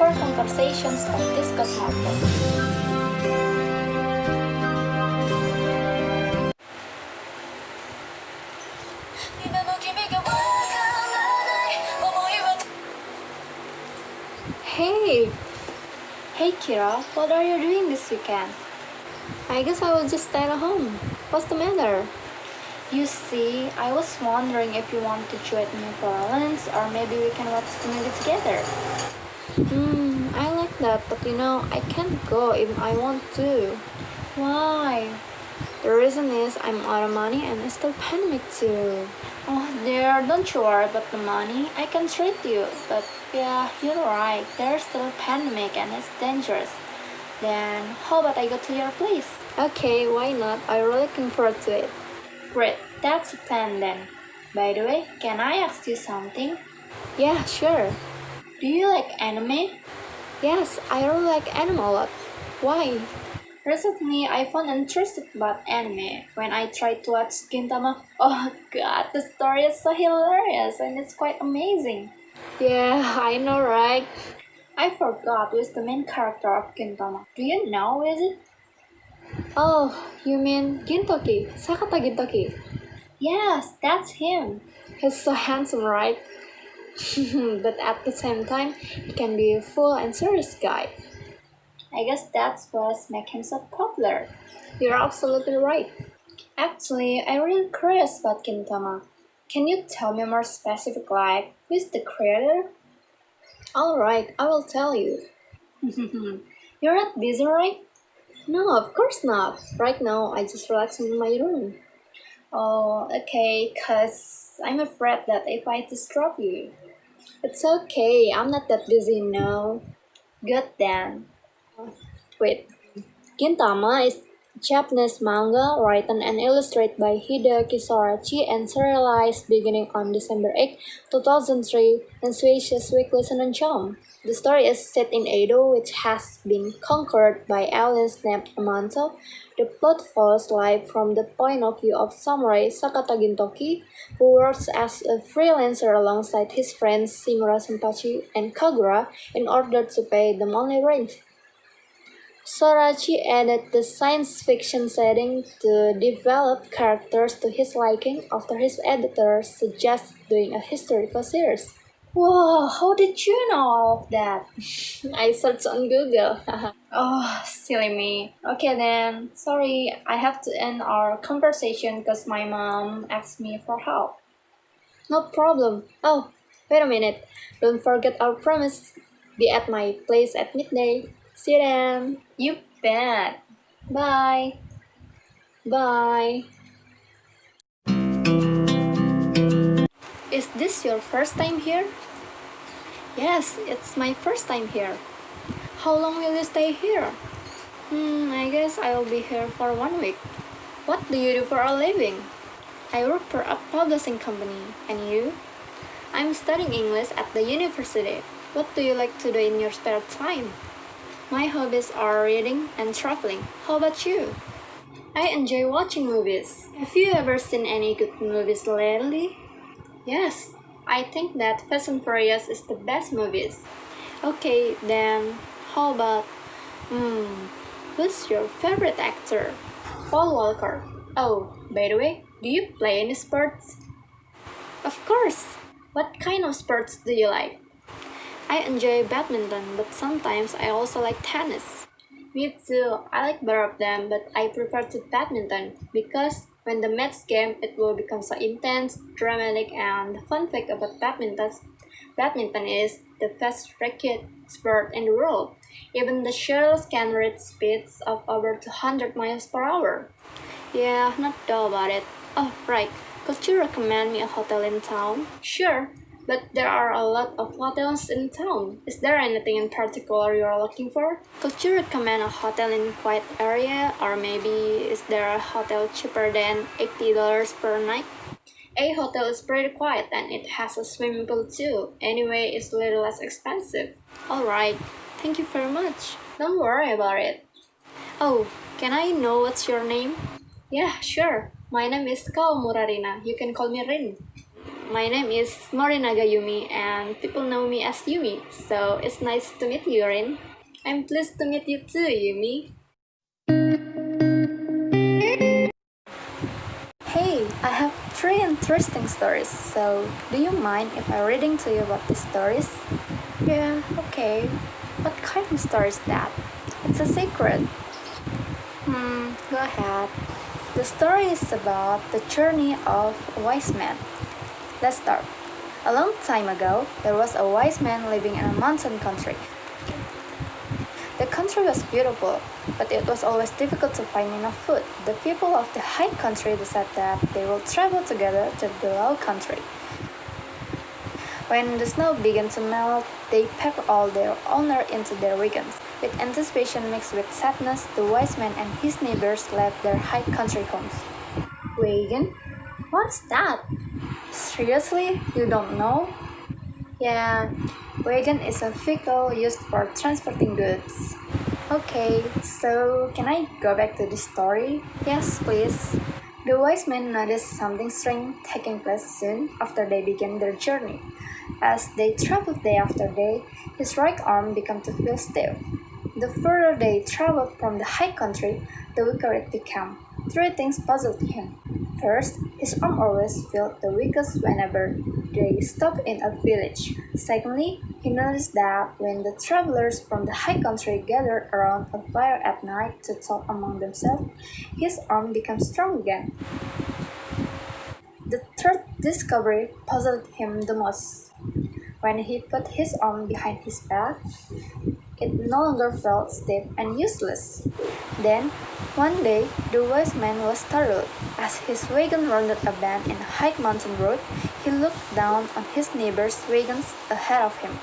for conversations of Discourse market. Hey, Hey Kira, what are you doing this weekend? I guess I will just stay at home. What's the matter? You see, I was wondering if you want to join me for lunch or maybe we can watch the movie together. I like that, but I can't go even I want to. Why? The reason is I'm out of money and it's still pandemic too. Oh dear, don't you worry about the money. I can treat you. But yeah, you're right. There's still a pandemic and it's dangerous. Then how about I go to your place? Okay, why not? I'm really looking forward to it. Great, that's a plan then. By the way, can I ask you something? Yeah, sure. Do you like anime? Yes, I really like anime a lot. Why? Recently, I found interested about anime when I tried to watch Gintama. Oh god, the story is so hilarious and it's quite amazing. Yeah, I know, right? I forgot who is the main character of Gintama. Do you know who is it? Oh, you mean Gintoki? Sakata Gintoki. Yes, that's him. He's so handsome, right? But at the same time, he can be a full and serious guy. I guess that's what makes him so popular. You're absolutely right. Actually, I'm really curious about Gintama. Can you tell me more specific like who is the creator? Alright, I will tell you. You're not busy, right? No, of course not. Right now, I just relaxing in my room. Oh, okay, cause I'm afraid that if I disturb you. It's okay, I'm not that busy now. Good then. Wait, Gintama is Japanese manga written and illustrated by Hideaki Sorachi and serialized beginning on December 8, 2003 in Shueisha's Weekly Shonen Jump. The story is set in Edo, which has been conquered by aliens named Amanto. The plot follows life from the point of view of samurai Sakata Gintoki, who works as a freelancer alongside his friends Shimura Senpachi and Kagura in order to pay the monthly rent. Sorachi added the science fiction setting to develop characters to his liking after his editor suggested doing a historical series. Whoa, how did you know all of that? I searched on Google. Oh, silly me. Okay then, sorry, I have to end our conversation because my mom asked me for help. No problem. Oh, wait a minute. Don't forget our promise. Be at my place at midday. See you then. You bet. Bye. Bye. Is this your first time here? Yes, it's my first time here. How long will you stay here? I guess I'll be here for 1 week. What do you do for a living? I work for a publishing company. And you? I'm studying English at the university. What do you like to do in your spare time? My hobbies are reading and traveling. How about you? I enjoy watching movies. Have you ever seen any good movies lately? Yes, I think that Fast and Furious is the best movies. Okay, then how about who's your favorite actor? Paul Walker? Oh, by the way, Do you play any sports? of course, What kind of sports do you like? I enjoy badminton, but sometimes I also like tennis. Me too. I like both of them, but I prefer to badminton because when the match game, it will become so intense, dramatic, and the fun fact about badminton is the fastest racket sport in the world. Even the shuttles can reach speeds of over 200 miles per hour. Yeah, not dull about it. Oh, right. Could you recommend me a hotel in town? Sure, but there are a lot of hotels in town. Is there anything in particular you are looking for? Could you recommend a hotel in quiet area, or maybe is there a hotel cheaper than $80 per night? A hotel is pretty quiet and it has a swimming pool too. Anyway, it's a little less expensive. Alright, thank you very much. Don't worry about it. Oh, can I know what's your name? Yeah, sure. My name is Kawamurarina. You can call me Rin. my name is Morinaga Yumi and people know me as Yumi, so it's nice to meet you, Rin. I'm pleased to meet you too, Yumi. Hey, I have three interesting stories, so do you mind if I reading to you about these stories? Yeah, okay. What kind of story is that? It's a secret. Go ahead. The story is about the journey of a wise man. Let's start. A long time ago, there was a wise man living in a mountain country. The country was beautiful, but it was always difficult to find enough food. The people of the high country decided that they will travel together to the low country. When the snow began to melt, they packed all their honor into their wagons. With anticipation mixed with sadness, the wise man and his neighbors left their high country homes. Wagon? What's that? Seriously? You don't know? Yeah, Wagon is a vehicle used for transporting goods. Okay, so can I go back to the story? yes, please. The wise man noticed something strange taking place soon after they began their journey. As they traveled day after day, his right arm began to feel stiff. The further they traveled from the high country, the weaker it became. Three things puzzled him. First, his arm always felt the weakest whenever they stopped in a village. Secondly, he noticed that when the travelers from the high country gathered around a fire at night to talk among themselves, his arm became strong again. The third discovery puzzled him the most. When he put his arm behind his back, it no longer felt stiff and useless. Then, one day, the wise man was startled. As his wagon rounded a bend in a high mountain road, he looked down on his neighbors' wagons ahead of him.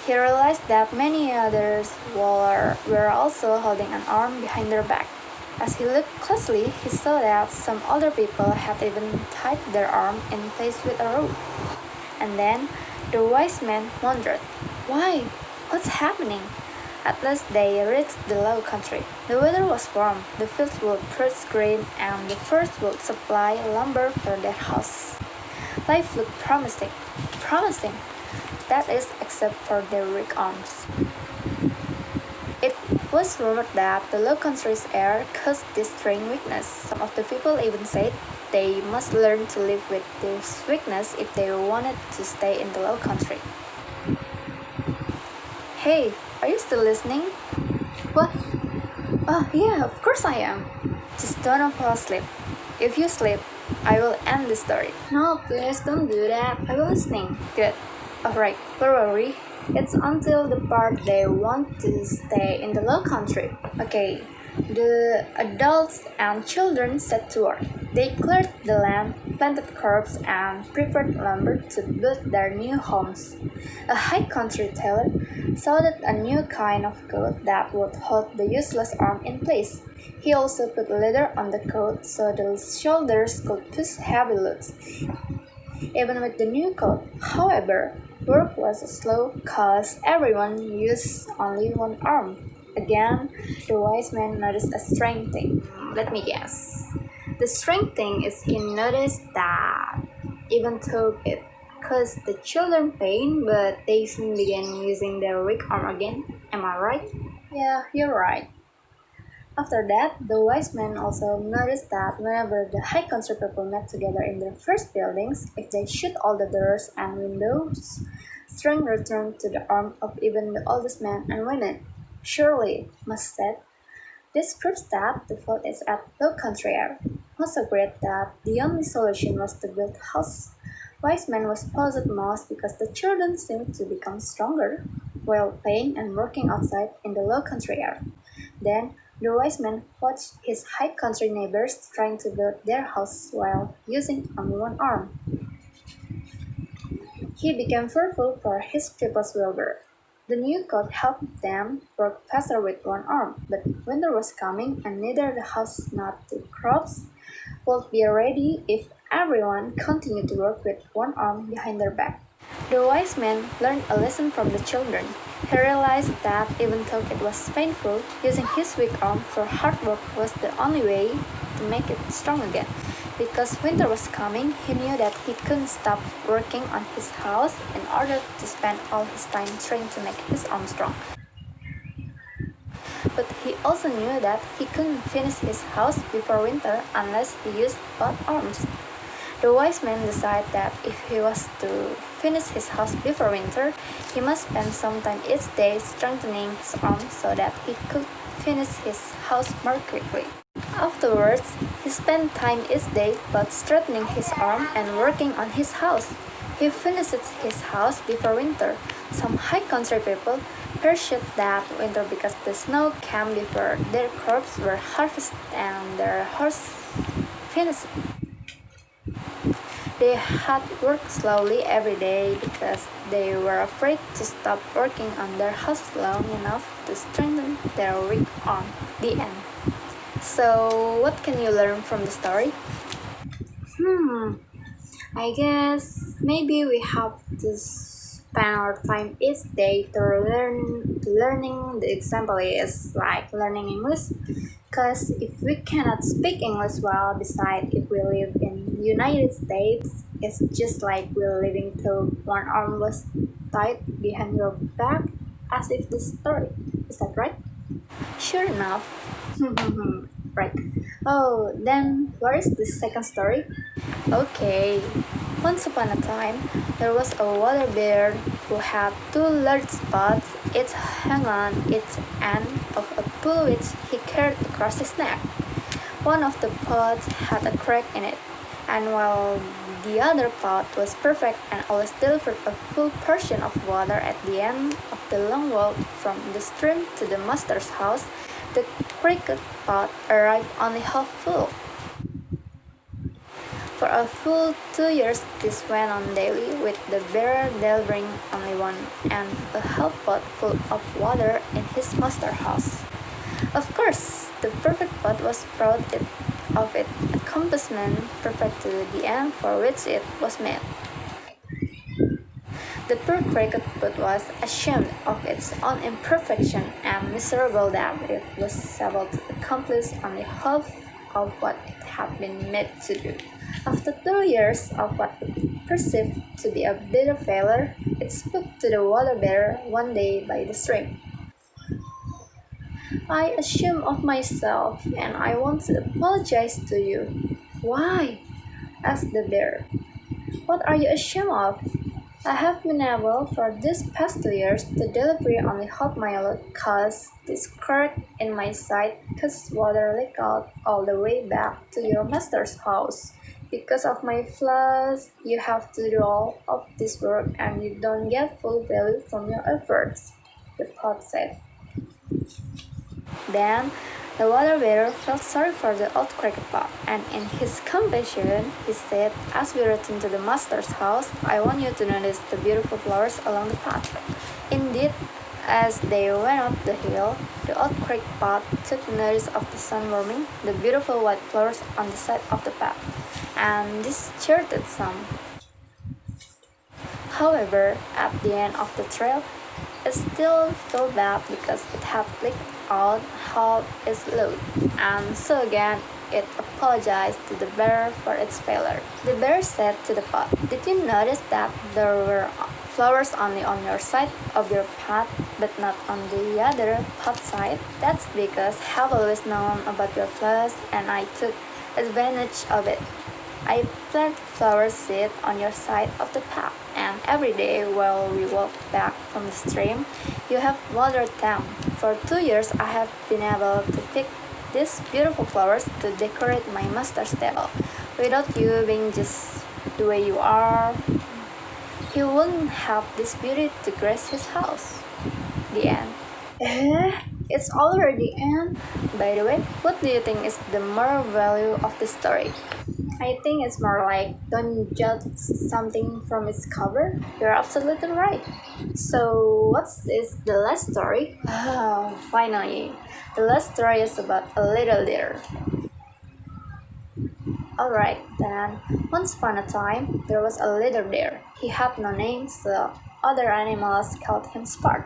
He realized that many others were also holding an arm behind their back. As he looked closely, he saw that some older people had even tied their arm in place with a rope. And then, the wise man wondered, why? What's happening? At last they reached the low country. The weather was warm, the fields were pressed green, and the first would supply lumber for their houses. Life looked promising. Promising. That is, except for their weak arms. It was rumored that the low country's air caused this strange weakness. Some of the people even said they must learn to live with this weakness if they wanted to stay in the low country. Hey, are you still listening? What? Oh, yeah, of course I am. Just don't fall asleep. If you sleep, I will end the story. No, please don't do that. I will listening. Good. Alright, don't worry. It's until the part they want to stay in the low country. Okay, the adults and children set to work. They cleared the land, planted crops, and prepared lumber to build their new homes. A high country tailor sewed a new kind of coat that would hold the useless arm in place. He also put leather on the coat so the shoulders could push heavy loads. Even with the new coat, however, work was slow cause everyone used only one arm. Again, the wise man noticed a strange thing. Let me guess. The strange thing is he noticed that even though it caused the children pain, but they soon began using their weak arm again. Am I right? Yeah, you're right. After that, the wise man also noticed that whenever the high country people met together in their first buildings, if they shut all the doors and windows, strength returned to the arm of even the oldest men and women. Surely, Mas said, this proves that the fault is at low country air. Most agreed that the only solution was to build houses. Wise man was puzzled most because the children seemed to become stronger while playing and working outside in the low country air. Then, the wise man watched his high country neighbors trying to build their house while using only one arm. He became fearful for his people's welfare. The new coat helped them work faster with one arm, but winter was coming and neither the house nor the crops would be ready if everyone continued to work with one arm behind their back. The wise man learned a lesson from the children. He realized that even though it was painful, using his weak arm for hard work was the only way to make it strong again. Because winter was coming, he knew that he couldn't stop working on his house in order to spend all his time trying to make his arm strong. But he also knew that he couldn't finish his house before winter unless he used both arms. The wise man decided that if he was to finish his house before winter, he must spend some time each day strengthening his arms so that he could finish his house more quickly. Afterwards, he spent time each day both strengthening his arm and working on his house. He finished his house before winter. Some high country people pursued that winter because the snow came before their crops were harvested and their horse finished. They had worked slowly every day because they were afraid to stop working on their house long enough to strengthen their weak arm. The end. So, what can you learn from the story? I guess maybe we have to spend our time each day to learning. The example is like learning English. Because if we cannot speak English well, besides if we live in United States, it's just like we're living till one arm was tied behind your back, as if the story. Is that right? Sure enough. Right. Oh, then where is the second story? Okay. Once upon a time, there was a water bear who had two large pots, each hung on each end of a pole which he carried across his neck. One of the pots had a crack in it, and while the other pot was perfect and always delivered a full portion of water at the end of the long walk from the stream to the master's house, the cracked pot arrived only half full. For a full 2 years this went on daily, with the bear delivering only one and a half pot full of water in his master's house. Of course, the perfect pot was proud of its accomplishment, perfect to the end for which it was made. The poor cricket pot was ashamed of its own imperfection and miserable that it was able to accomplish only half of what it had been made to do. After 2 years of what it perceived to be a bitter failure, it spoke to the water bear one day by the stream. I assume of myself and I want to apologize to you. Why? Asked the bear. What are you ashamed of? I have been able for these past 2 years to deliver only half my load cause this crack in my side causes water leak out all the way back to your master's house. Because of my flaws, you have to do all of this work and you don't get full value from your efforts, the pot said. Then the water bearer felt sorry for the old cricket pot, and in his compassion, he said, as we returned to the master's house, I want you to notice the beautiful flowers along the path. Indeed, as they went up the hill, the old cricket pot took notice of the sun warming the beautiful white flowers on the side of the path, and this cheered some. However, at the end of the trail, it still felt bad because it had leaked out half its load, and so again it apologized to the bear for its failure. The bear said to the pot, did you notice that there were flowers only on your side of your path but not on the other path side? That's because I have always known about your flaws and I took advantage of it. I plant flower seed on your side of the path, and every day while we walk back from the stream, you have watered them. For 2 years, I have been able to pick these beautiful flowers to decorate my master's table. Without you being just the way you are, he wouldn't have this beauty to grace his house. The end. It's already the end. By the way, what do you think is the moral value of the story? I think it's more like don't judge something from its cover. You're absolutely right. So, what is the last story? Finally, the last story is about a little deer. Alright, then, once upon a time, there was a little deer. He had no name, so other animals called him Spark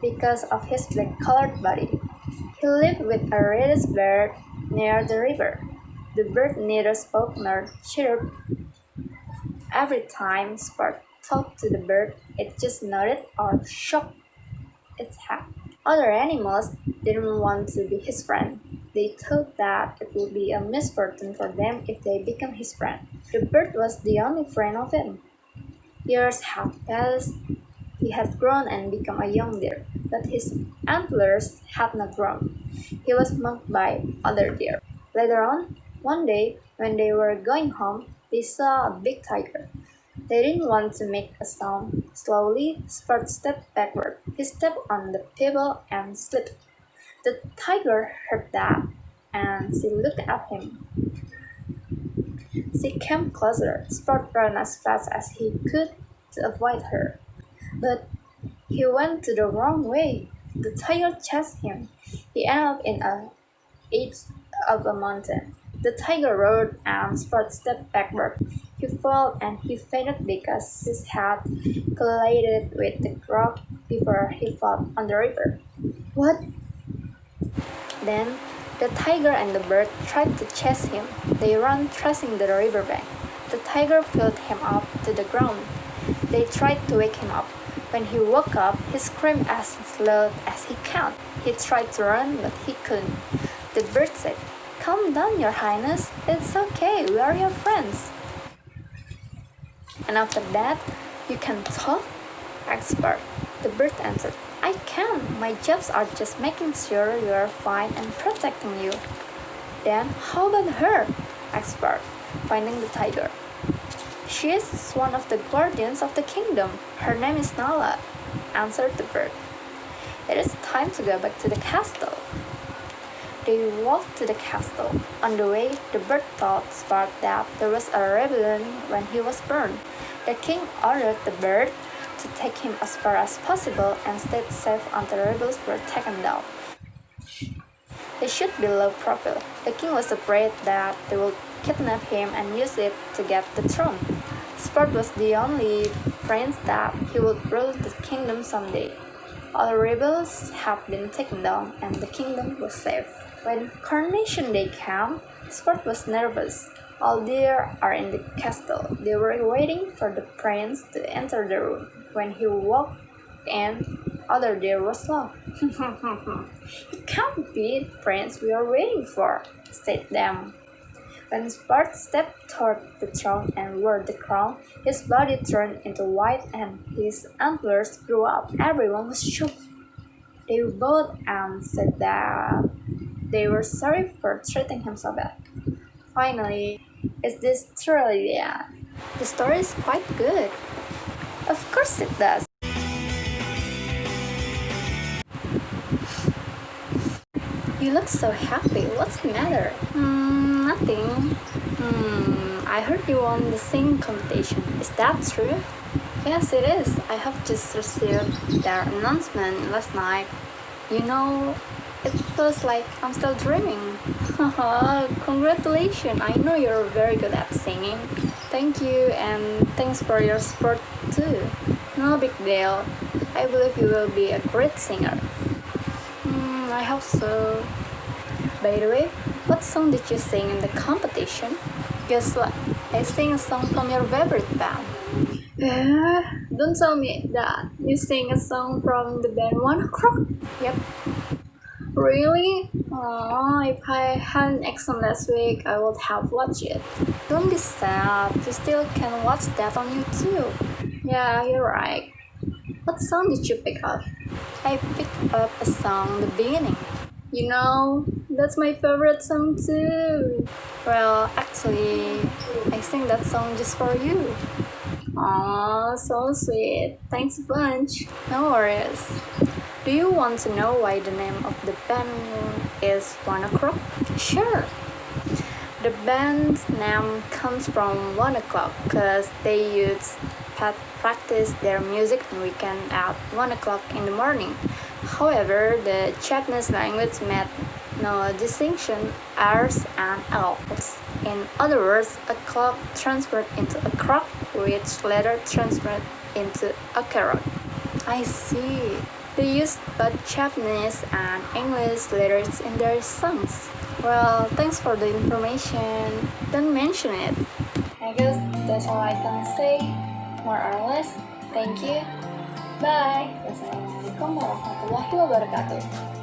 because of his black colored body. He lived with a reddish bird near the river. The bird neither spoke nor chirped. Every time Spot talked to the bird, it just nodded or shook its head. Other animals didn't want to be his friend. They thought that it would be a misfortune for them if they became his friend. The bird was the only friend of him. Years had passed. He had grown and become a young deer, but his antlers had not grown. He was mocked by other deer. Later on, one day, when they were going home, they saw a big tiger. They didn't want to make a sound. Slowly, Spot stepped backward. He stepped on the pebble and slipped. The tiger heard that, and she looked at him. She came closer. Spot ran as fast as he could to avoid her. But he went to the wrong way. The tiger chased him. He ended up in the edge of a mountain. The tiger roared and Spot stepped backward. He fell and he fainted because his head collided with the rock before he fell on the river. What? Then the tiger and the bird tried to chase him. They ran chasing the riverbank. The tiger pulled him up to the ground. They tried to wake him up. When he woke up, he screamed as loud as he could. He tried to run, but he couldn't. The bird said, "Calm down, Your Highness. It's okay. We are your friends." "And after that, you can talk?" asked Spot. The bird answered, "I can. My jobs are just making sure you are fine and protecting you." "Then how about her?" asked Spot, finding the tiger. "She is one of the guardians of the kingdom. Her name is Nala," answered the bird. "It is time to go back to the castle." They walked to the castle. On the way, the bird told Spot that there was a rebellion when he was born. The king ordered the bird to take him as far as possible and stay safe until the rebels were taken down. They should be low profile. The king was afraid that they would kidnap him and use it to get the throne. Spot was the only prince that he would rule the kingdom someday. All rebels had been taken down and the kingdom was safe. When coronation day came, Spot was nervous. All deer are in the castle. They were waiting for the prince to enter the room. When he walked in, other deer was loud. "It can't be the prince we are waiting for," said them. When Spot stepped toward the throne and wore the crown, his body turned into white and his antlers grew up. Everyone was shocked. They bowed and said that they were sorry for treating him so bad. Finally, is this truly the end? The story is quite good. Of course it does. You look so happy. What's the matter? Nothing. I heard you won the singing competition. Is that true? Yes, it is. I have just received their announcement last night. You know, it feels like I'm still dreaming. Haha, congratulations. I know you're very good at singing. Thank you, and thanks for your support too. No big deal. I believe you will be a great singer. I hope so. By the way, what song did you sing in the competition? Guess what? I sang a song from your favorite band. Don't tell me that you sing a song from the band One O'Clock. Yep. Really? Oh, if I had an exam last week, I would have watched it. Don't be sad. You still can watch that on YouTube. Yeah, you're right. What song did you pick up? I picked up a song, The Beginning. You know, that's my favorite song too. Well, actually, I sing that song just for you. Aw, so sweet. Thanks a bunch. No worries. Do you want to know why the name of the band is 1 o'clock? Sure. The band's name comes from 1 o'clock because they practice their music on weekend at 1 o'clock in the morning. However, the Japanese language made no distinction R's and L's. In other words, a clock transferred into a crock, which later transferred into a carrot. I see. They used both Japanese and English lyrics in their songs. Well, thanks for the information. Don't mention it. I guess that's all I can say, more or less. Thank you. Bye. Wassalamualaikum warahmatullahi wabarakatuh.